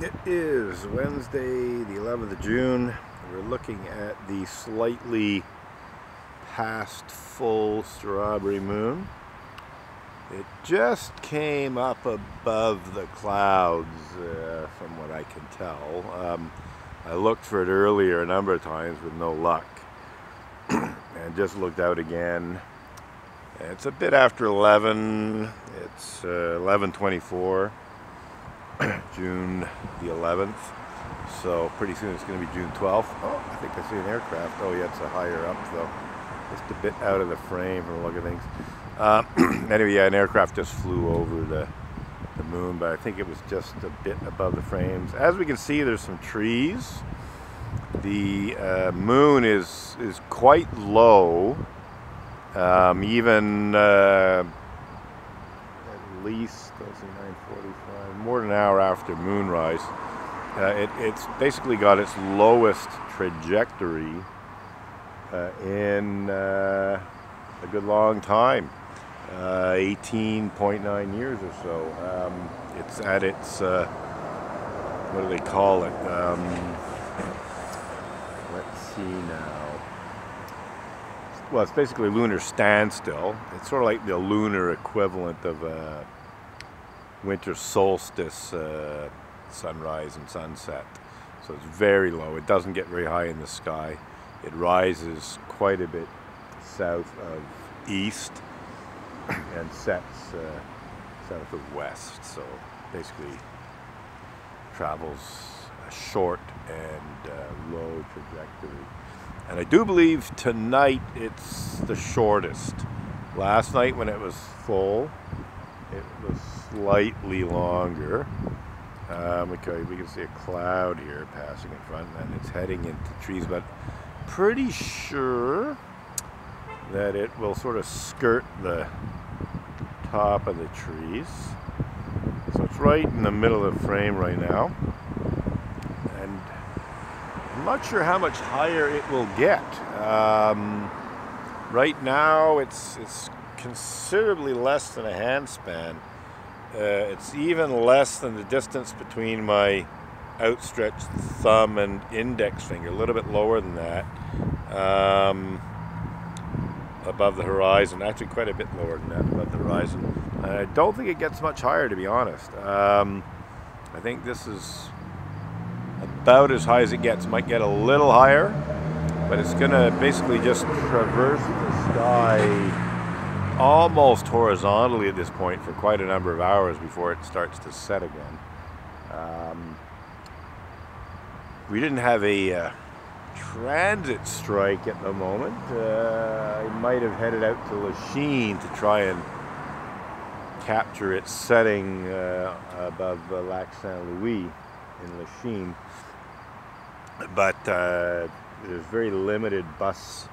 It is Wednesday, the 11th of June. We're looking at the slightly past full strawberry moon. It just came up above the clouds, from what I can tell. I looked for it earlier a number of times with no luck, and just looked out again. It's a bit after 11. It's 11:24. June the 11th, so pretty soon it's going to be June 12th. Oh, I think I see an aircraft. Oh yeah, it's a higher up though, just a bit out of the frame from the look of things. Anyway, yeah, an aircraft just flew over the moon, but I think it was just a bit above the frames. As we can see, there's some trees. The moon is quite low, even at least, let's see, 9:45, more than an hour after moonrise. It's basically got its lowest trajectory in a good long time, 18.9 years or so. It's at its, what do they call it? Let's see now. Well, it's basically lunar standstill. It's sort of like the lunar equivalent of a winter solstice sunrise and sunset. So it's very low. It doesn't get very high in the sky. It rises quite a bit south of east and sets south of west. So basically travels a short and low trajectory. And I do believe tonight it's the shortest. Last night when it was full, it was slightly longer. We can see a cloud here passing in front, and it's heading into trees, but pretty sure that it will sort of skirt the top of the trees. So it's right in the middle of the frame right now. And I'm not sure how much higher it will get. Right now it's considerably less than a handspan. It's even less than the distance between my outstretched thumb and index finger, a little bit lower than that, above the horizon, actually quite a bit lower than that above the horizon. I don't think it gets much higher, to be honest. I think this is about as high as it gets. Might get a little higher, but it's going to basically just traverse the sky almost horizontally at this point for quite a number of hours before it starts to set again. We didn't have a transit strike at the moment. I might have headed out to Lachine to try and capture its setting above Lac Saint-Louis in Lachine, but there's very limited bus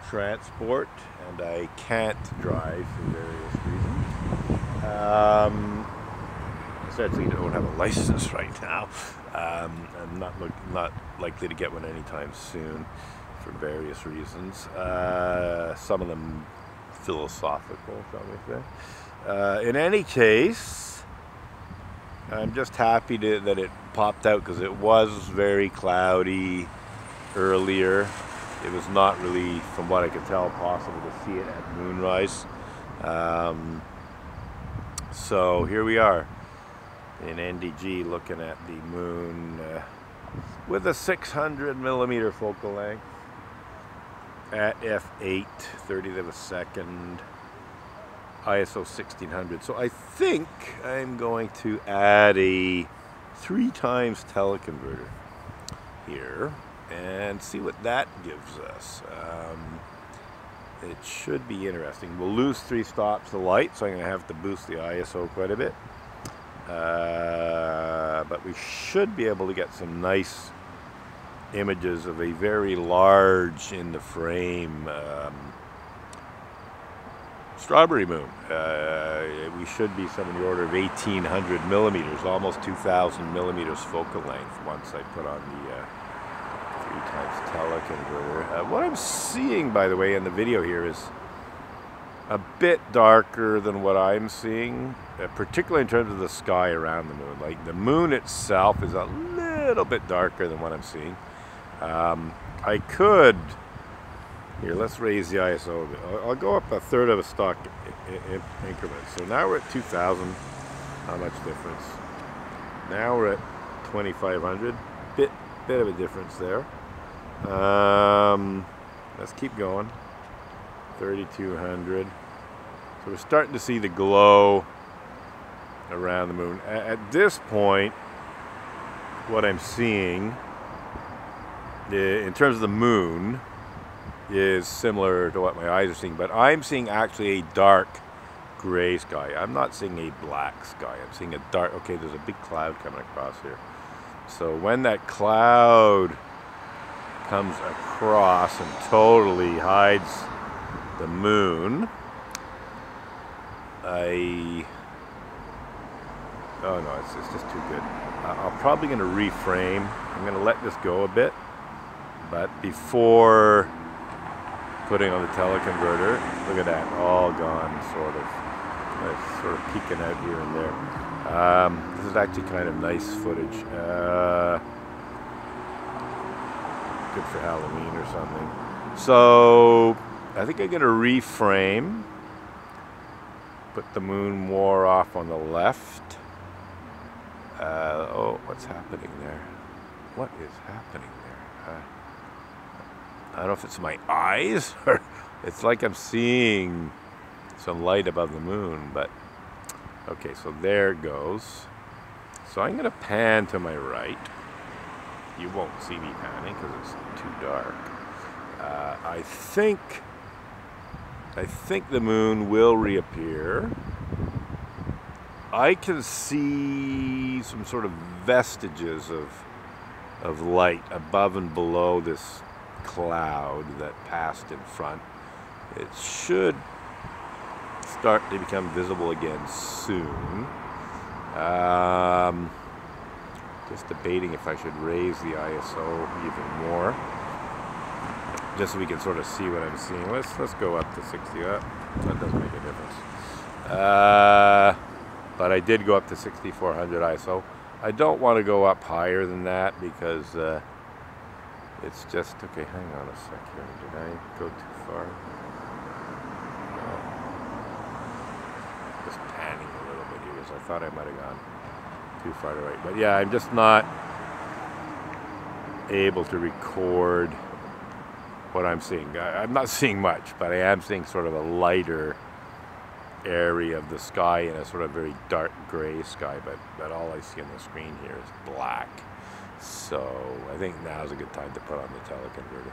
transport, and I can't drive for various reasons. Essentially, I don't have a license right now. I'm not likely to get one anytime soon for various reasons. Some of them philosophical, shall we say. In any case, I'm just happy that it popped out, because it was very cloudy earlier. It was not really, from what I could tell, possible to see it at moonrise. So here we are in NDG looking at the moon with a 600 millimeter focal length at f8, 30th of a second, ISO 1600. So I think I'm going to add a 3 times teleconverter here and see what that gives us. It should be interesting. We'll lose 3 stops of light, so I'm going to have to boost the ISO quite a bit. But we should be able to get some nice images of a very large in the frame strawberry moon. We should be some in the order of 1,800 millimeters, almost 2,000 millimeters focal length once I put on the 3 times teleconverter. What I'm seeing, by the way, in the video here is a bit darker than what I'm seeing, particularly in terms of the sky around the moon. Like the moon itself is a little bit darker than what I'm seeing. I could, here, let's raise the ISO a bit. I'll go up a third of a stock increment. So now we're at 2,000. How much difference? Now we're at 2,500. Bit of a difference there. Let's keep going. 3,200. So we're starting to see the glow around the moon. At this point, what I'm seeing in terms of the moon is similar to what my eyes are seeing, but I'm seeing actually a dark gray sky. I'm not seeing a black sky. I'm seeing a dark, okay, there's a big cloud coming across here. So when that cloud comes across and totally hides the moon, oh no, it's just too good. I'm probably going to reframe. I'm going to let this go a bit, but before putting on the teleconverter, look at that, all gone, sort of. It's sort of peeking out here and there. This is actually kind of nice footage. Good for Halloween or something. So I think I'm going to reframe. Put the moon more off on the left. Oh, what's happening there? What is happening there? I don't know if it's my eyes or it's like I'm seeing some light above the moon, but okay, so there it goes. So I'm going to pan to my right. You won't see me panning because it's too dark. I think the moon will reappear. I can see some sort of vestiges of light above and below this cloud that passed in front. It should start to become visible again soon. Just debating if I should raise the ISO even more, just so we can sort of see what I'm seeing. Let's go up to 60. That doesn't make a difference. But I did go up to 6,400 ISO. I don't want to go up higher than that because it's just, okay, hang on a sec here. Did I go too far? No. Just panning a little bit here because I thought I might have gone too far to right. But yeah, I'm just not able to record what I'm seeing. I'm not seeing much, but I am seeing sort of a lighter area of the sky in a sort of very dark gray sky, but all I see on the screen here is black. So I think now's a good time to put on the teleconverter.